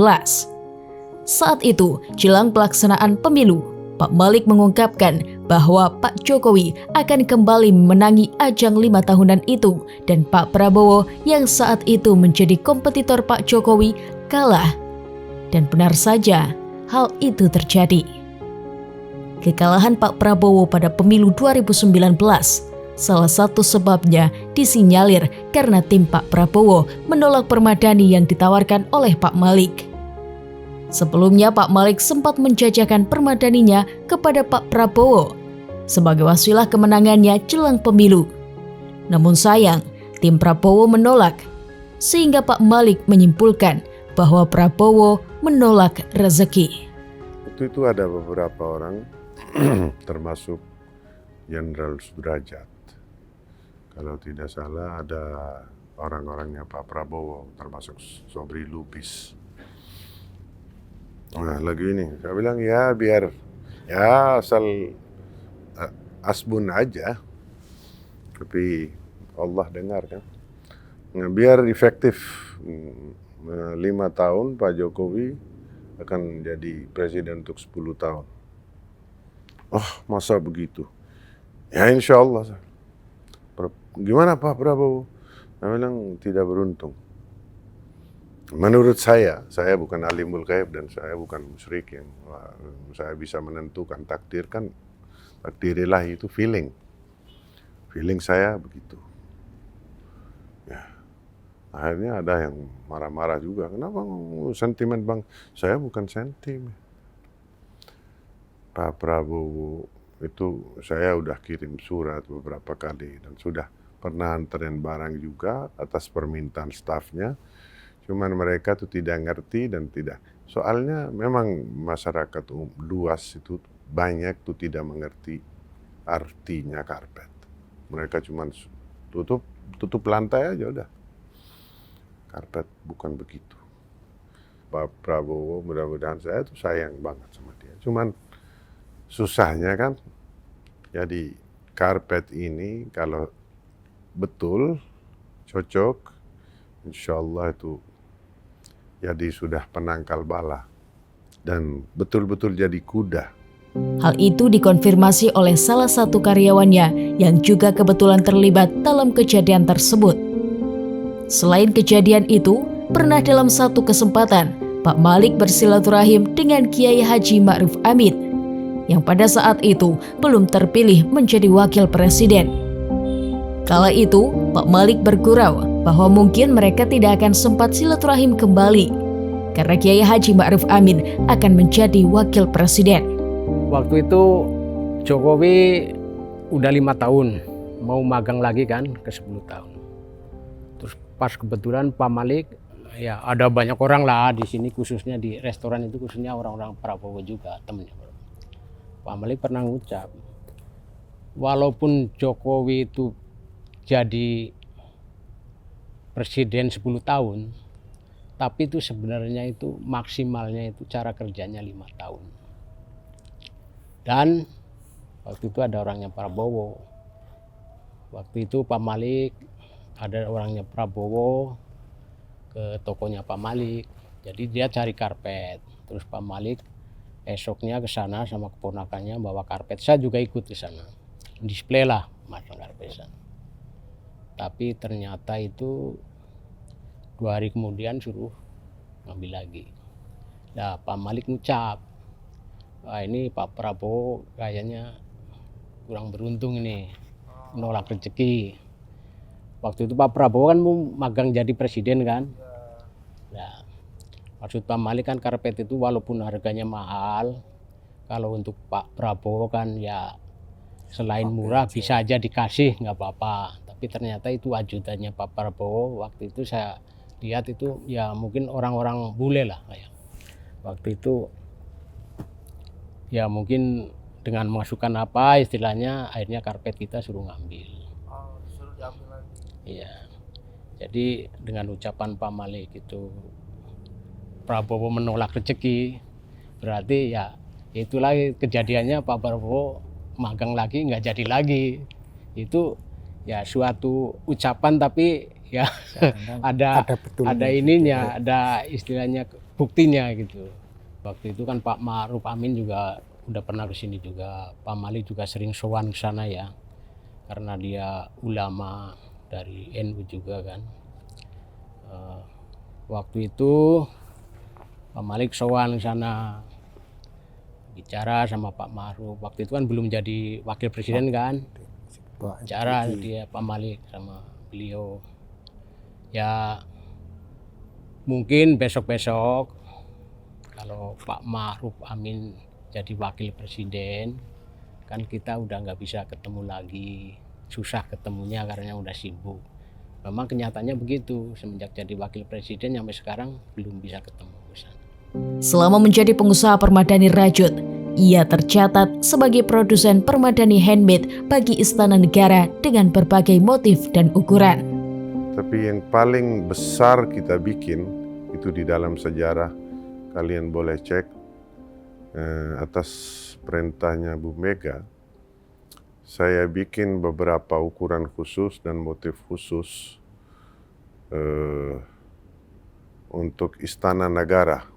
Saat itu, jelang pelaksanaan pemilu, Pak Malik mengungkapkan bahwa Pak Jokowi akan kembali memenangi ajang 5 tahunan itu dan Pak Prabowo yang saat itu menjadi kompetitor Pak Jokowi kalah. Dan benar saja, hal itu terjadi. Kekalahan Pak Prabowo pada pemilu 2019 salah satu sebabnya disinyalir karena tim Pak Prabowo menolak permadani yang ditawarkan oleh Pak Malik. Sebelumnya Pak Malik sempat menjajakan permadaninya kepada Pak Prabowo sebagai wasilah kemenangannya jelang pemilu. Namun sayang, tim Prabowo menolak, sehingga Pak Malik menyimpulkan bahwa Prabowo menolak rezeki. Itu ada beberapa orang, termasuk Jenderal Sudrajat. Kalau tidak salah ada orang-orangnya Pak Prabowo, termasuk Sobri Lubis. Nah, lagi ini, saya bilang ya biar, ya asal asbun aja. Tapi Allah dengar kan. Nah, biar efektif 5 tahun Pak Jokowi akan jadi presiden untuk 10 tahun. Oh, masa begitu? Ya insya Allah. Gimana Pak Prabowo? Saya bilang tidak beruntung. Menurut saya bukan alimul ghaib dan saya bukan musyrik yang saya bisa menentukan takdir kan. Takdir ilahi itu feeling. Feeling saya begitu. Ya. Akhirnya ada yang marah-marah juga. Kenapa sentimen bang? Saya bukan sentimen. Pak Prabowo itu saya udah kirim surat beberapa kali dan sudah pernah anterin barang juga atas permintaan stafnya. Cuman mereka tuh tidak ngerti dan tidak. Soalnya memang masyarakat luas itu banyak tuh tidak mengerti artinya karpet. Mereka cuma tutup lantai aja udah. Karpet bukan begitu. Pak Prabowo mudah-mudahan saya tuh sayang banget sama dia. Cuman susahnya kan, jadi karpet ini kalau betul cocok, insya Allah itu jadi sudah penangkal bala dan betul-betul jadi kuda. Hal itu dikonfirmasi oleh salah satu karyawannya yang juga kebetulan terlibat dalam kejadian tersebut. Selain kejadian itu, pernah dalam satu kesempatan Pak Malik bersilaturahim dengan Kiai Haji Ma'ruf Amin yang pada saat itu belum terpilih menjadi wakil presiden. Kala itu, Pak Malik bergurau bahwa mungkin mereka tidak akan sempat silaturahim kembali karena Kiai Haji Ma'ruf Amin akan menjadi wakil presiden. Waktu itu Jokowi udah 5 tahun, mau magang lagi kan ke 10 tahun. Terus pas kebetulan Pak Malik, ya ada banyak orang lah di sini khususnya di restoran itu khususnya orang-orang Prabowo juga temennya. Pak Malik pernah ngucap, walaupun Jokowi itu jadi presiden 10 tahun, tapi itu sebenarnya itu maksimalnya itu cara kerjanya 5 tahun. Dan waktu itu ada orangnya Prabowo. Waktu itu Pak Malik ada orangnya Prabowo ke tokonya Pak Malik. Jadi dia cari karpet. Terus Pak Malik esoknya ke sana sama keponakannya bawa karpet. Saya juga ikut ke sana. Display lah masang karpet sana. Tapi ternyata itu 2 hari kemudian suruh ngambil lagi. Nah, Pak Malik ngucap, wah ini Pak Prabowo kayaknya kurang beruntung ini, menolak rezeki. Waktu itu Pak Prabowo kan mau magang jadi presiden kan. Nah, maksud Pak Malik kan karpet itu walaupun harganya mahal, kalau untuk Pak Prabowo kan ya selain murah bisa aja dikasih nggak apa-apa. Tapi ternyata itu ajudannya Pak Prabowo. Waktu itu saya lihat itu ya mungkin orang-orang bule lah kayak. Waktu itu ya mungkin dengan masukan apa istilahnya akhirnya karpet kita suruh ngambil. Suruh diambil lagi. Iya. Jadi dengan ucapan Pak Malik itu Prabowo menolak rezeki, berarti ya itulah kejadiannya Pak Prabowo magang lagi nggak jadi lagi. Itu ya suatu ucapan tapi ya ada ininya, ada istilahnya buktinya gitu. Waktu itu kan Pak Ma'ruf Amin juga udah pernah ke sini juga. Pak Malik juga sering sowan ke sana ya. Karena dia ulama dari NU juga kan. Waktu itu Pak Malik sowan ke sana. Bicara sama Pak Ma'ruf. Waktu itu kan belum jadi wakil presiden kan. Bicara dia Pak Malik sama beliau. Ya mungkin besok-besok kalau Pak Ma'ruf Amin jadi wakil presiden kan kita udah nggak bisa ketemu lagi, susah ketemunya karena udah sibuk. Memang kenyataannya begitu, semenjak jadi wakil presiden sampai sekarang belum bisa ketemu. Selama menjadi pengusaha permadani rajut, ia tercatat sebagai produsen permadani handmade bagi Istana Negara dengan berbagai motif dan ukuran. Tapi yang paling besar kita bikin itu di dalam sejarah, kalian boleh cek atas perintahnya Bu Mega, saya bikin beberapa ukuran khusus dan motif khusus untuk Istana Negara.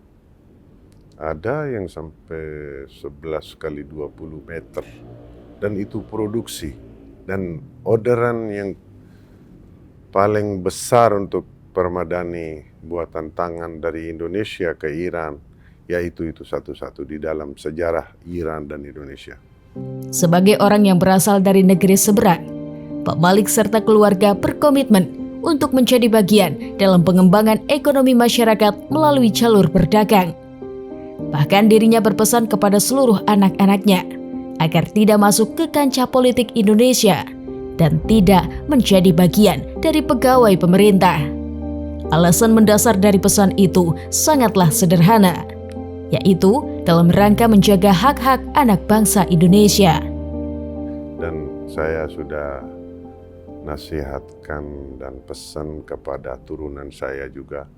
Ada yang sampai 11 kali 20 meter dan itu produksi dan orderan yang paling besar untuk permadani buatan tangan dari Indonesia ke Iran, yaitu itu satu-satu di dalam sejarah Iran dan Indonesia. Sebagai orang yang berasal dari negeri seberang, Pak Malik serta keluarga berkomitmen untuk menjadi bagian dalam pengembangan ekonomi masyarakat melalui jalur berdagang. Bahkan dirinya berpesan kepada seluruh anak-anaknya agar tidak masuk ke kancah politik Indonesia dan tidak menjadi bagian dari pegawai pemerintah. Alasan mendasar dari pesan itu sangatlah sederhana, yaitu dalam rangka menjaga hak-hak anak bangsa Indonesia. Dan saya sudah nasihatkan dan pesan kepada turunan saya juga,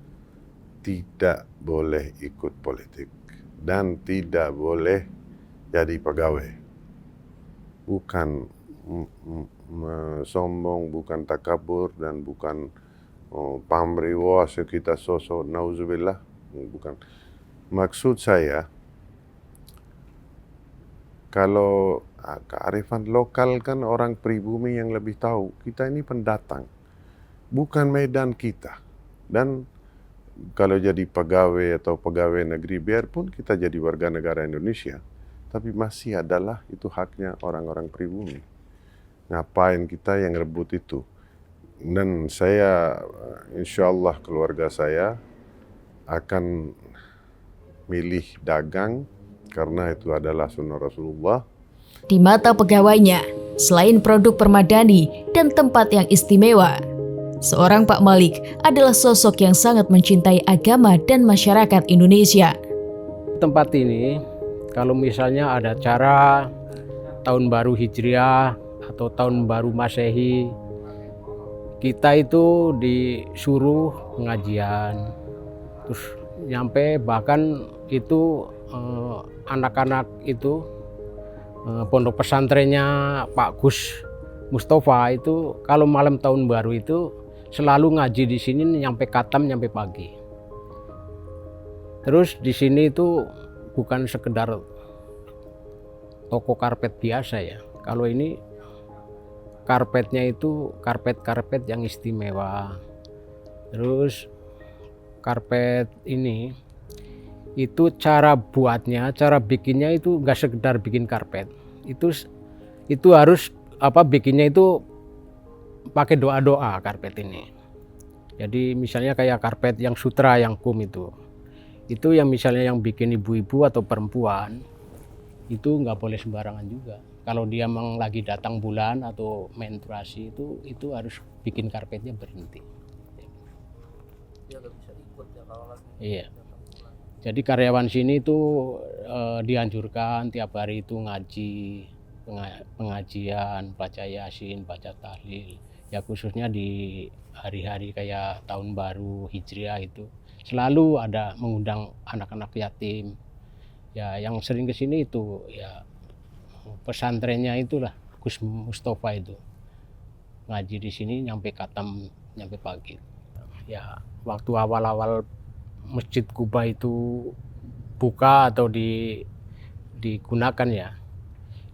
tidak boleh ikut politik dan tidak boleh jadi pegawai. Bukan sombong, bukan takabur, dan bukan pamrih, wah kita sosok, nauzubillah, bukan. Maksud saya, kalau kearifan lokal kan orang pribumi yang lebih tahu, kita ini pendatang, bukan medan kita. Dan kalau jadi pegawai atau pegawai negeri, biarpun kita jadi warga negara Indonesia, tapi masih adalah itu haknya orang-orang pribumi. Ngapain kita yang rebut itu? Dan saya, insya Allah keluarga saya akan milih dagang karena itu adalah sunnah Rasulullah. Di mata pegawainya, selain produk permadani dan tempat yang istimewa, seorang Pak Malik adalah sosok yang sangat mencintai agama dan masyarakat Indonesia. Tempat ini, kalau misalnya ada acara tahun baru Hijriah atau tahun baru Masehi, kita itu disuruh pengajian, terus nyampe bahkan itu anak-anak itu pondok pesantrennya Pak Gus Mustafa itu kalau malam tahun baru itu selalu ngaji di sini nyampe khatam nyampe pagi. Terus di sini itu bukan sekedar toko karpet biasa ya. Kalau ini karpetnya itu karpet yang istimewa. Terus karpet ini itu cara buatnya, cara bikinnya itu nggak sekedar bikin karpet. Itu harus bikinnya itu pakai doa-doa karpet ini. Jadi misalnya kayak karpet yang sutra yang kum itu yang misalnya yang bikin ibu-ibu atau perempuan itu nggak boleh sembarangan juga. Kalau dia memang lagi datang bulan atau menstruasi itu harus bikin karpetnya berhenti. Iya. Jadi karyawan sini itu dianjurkan tiap hari itu ngaji, pengajian, baca yasin, baca tahlil. Ya khususnya di hari-hari kayak tahun baru Hijriah itu selalu ada mengundang anak-anak yatim. Ya yang sering ke sini itu ya pesantrennya itulah Gus Mustafa itu. Ngaji di sini nyampe khatam nyampe pagi. Ya waktu awal-awal Masjid Kuba itu buka atau digunakan ya,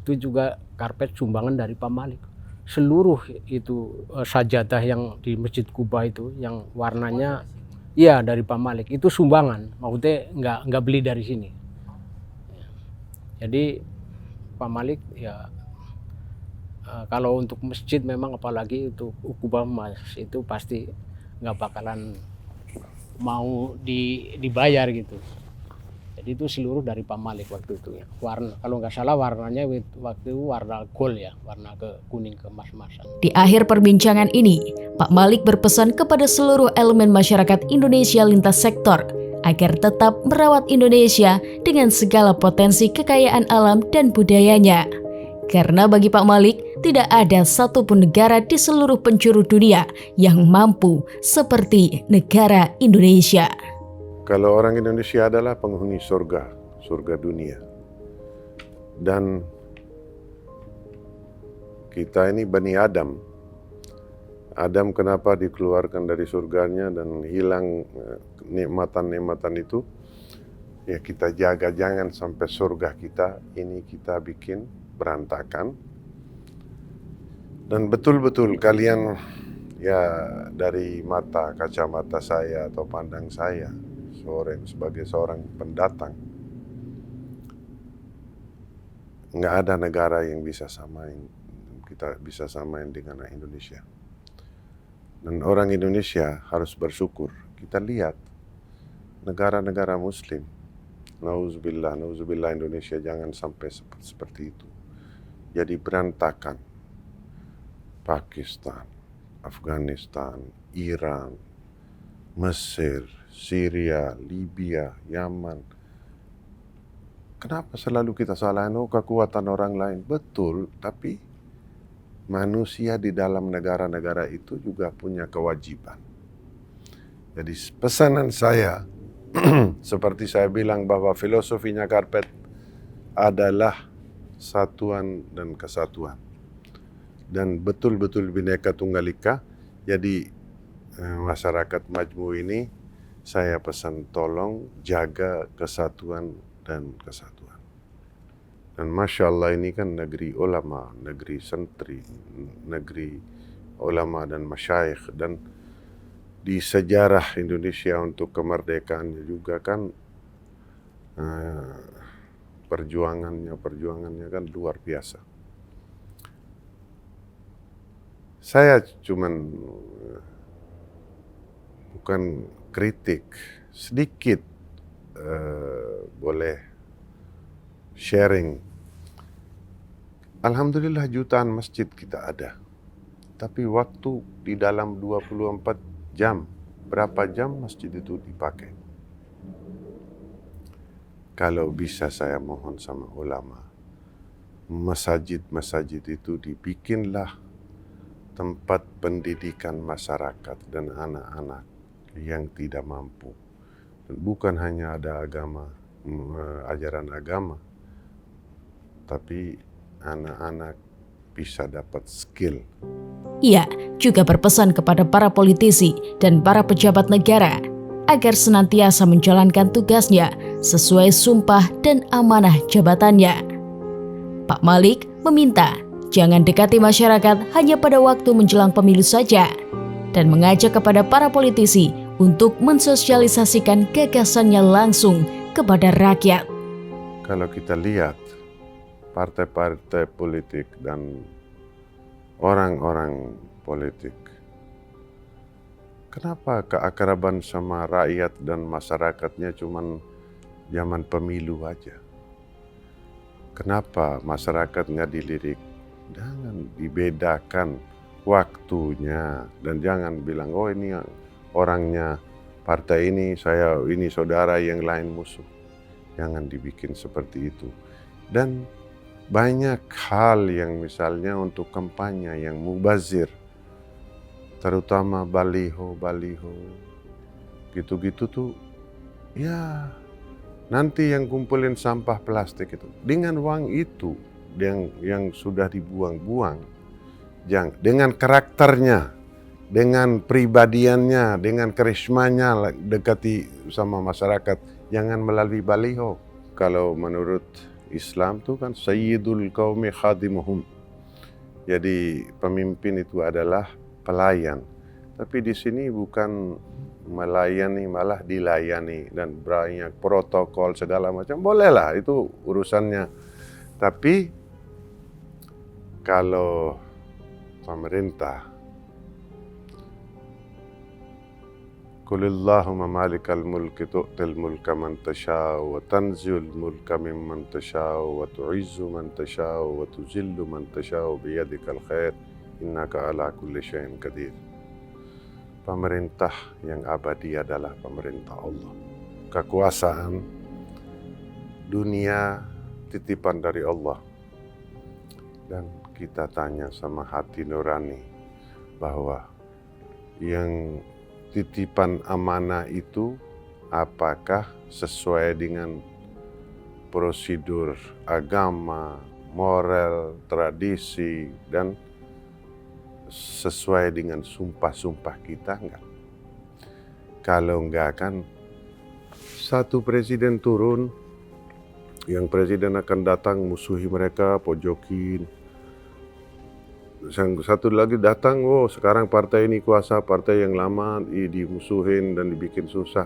itu juga karpet sumbangan dari Pak Malik. Seluruh itu sajadah yang di Masjid Kuba itu yang warnanya iya dari Pak Malik itu sumbangan, maksudnya nggak beli dari sini. Jadi Pak Malik ya kalau untuk masjid memang apalagi untuk Kuba Mas itu pasti nggak bakalan mau dibayar gitu. Jadi itu seluruh dari Pak Malik waktu itu ya. Warna kalau nggak salah warnanya waktu itu warna gold ya, warna ke kuning ke emas-emasan. Di akhir perbincangan ini, Pak Malik berpesan kepada seluruh elemen masyarakat Indonesia lintas sektor agar tetap merawat Indonesia dengan segala potensi kekayaan alam dan budayanya. Karena bagi Pak Malik, tidak ada satupun negara di seluruh penjuru dunia yang mampu seperti negara Indonesia. Kalau orang Indonesia adalah penghuni surga dunia. Dan kita ini Bani Adam. Adam kenapa dikeluarkan dari surganya dan hilang nikmatan-nikmatan itu? Ya kita jaga jangan sampai surga kita ini kita bikin berantakan. Dan betul-betul kalian ya dari kacamata saya atau pandang saya sebagai seorang pendatang, nggak ada negara yang kita bisa samain dengan Indonesia. Dan orang Indonesia harus bersyukur. Kita lihat negara-negara Muslim, nauzubillah Indonesia jangan sampai seperti itu. Jadi berantakan. Pakistan, Afghanistan, Iran, Mesir, Syria, Libya, Yaman. Kenapa selalu kita salahin kekuatan orang lain? Betul, tapi manusia di dalam negara-negara itu juga punya kewajiban. Jadi pesanan saya, seperti saya bilang bahwa filosofinya karpet adalah satuan dan kesatuan. Dan betul-betul Bhinneka Tunggal Ika. Jadi masyarakat Majmu ini saya pesan tolong jaga kesatuan dan kesatuan. Dan Masya Allah ini kan negeri ulama, negeri santri, negeri ulama dan masyayikh. Dan di sejarah Indonesia untuk kemerdekaannya juga kan perjuangannya kan luar biasa. Saya cuman bukan kritik, sedikit boleh sharing. Alhamdulillah jutaan masjid kita ada. Tapi waktu di dalam 24 jam, berapa jam masjid itu dipakai? Kalau bisa saya mohon sama ulama, masjid-masjid itu dibikinlah tempat pendidikan masyarakat dan anak-anak yang tidak mampu. Dan bukan hanya ada ajaran agama, tapi anak-anak bisa dapat skill. Ia juga berpesan kepada para politisi dan para pejabat negara agar senantiasa menjalankan tugasnya sesuai sumpah dan amanah jabatannya. Pak Malik meminta jangan dekati masyarakat hanya pada waktu menjelang pemilu saja dan mengajak kepada para politisi untuk mensosialisasikan gagasannya langsung kepada rakyat. Kalau kita lihat partai-partai politik dan orang-orang politik, kenapa keakraban sama rakyat dan masyarakatnya cuman zaman pemilu aja? Kenapa masyarakat nggak dilirik? Jangan dibedakan waktunya dan jangan bilang, oh ini orangnya partai ini, saya ini saudara, yang lain musuh. Jangan dibikin seperti itu. Dan banyak hal yang misalnya untuk kampanye yang mubazir, terutama baliho-baliho, gitu-gitu tuh, ya nanti yang kumpulin sampah plastik itu, dengan uang itu yang sudah dibuang-buang, dengan karakternya, dengan pribadiannya, dengan karismanya dekati sama masyarakat, jangan melalui baliho. Kalau menurut Islam tuh kan sayyidul qaumi khadimuhum. Jadi pemimpin itu adalah pelayan. Tapi di sini bukan melayani, malah dilayani dan banyak protokol segala macam. Bolehlah, itu urusannya. Tapi kalau pemerintah, Qulillahumma malikal mulki tu'til mulka man tasha'u wa tanzi'ul mulka mimman tasha'u wa tu'izzu man tasha'u wa tuzillu man tasha'u biyadikal khair innaka ala kulli syai'in qadir. Pemerintah yang abadi adalah pemerintah Allah. Kekuasaan dunia titipan dari Allah. Dan kita tanya sama hati nurani bahwa yang titipan amanah itu apakah sesuai dengan prosedur agama, moral, tradisi, dan sesuai dengan sumpah-sumpah kita enggak? Kalau enggak kan satu presiden turun, yang presiden akan datang musuhi mereka, pojokin. Satu lagi datang, oh sekarang partai ini kuasa, partai yang lama dimusuhin dan dibikin susah.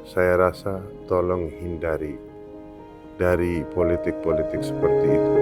Saya rasa tolong hindari dari politik-politik seperti itu.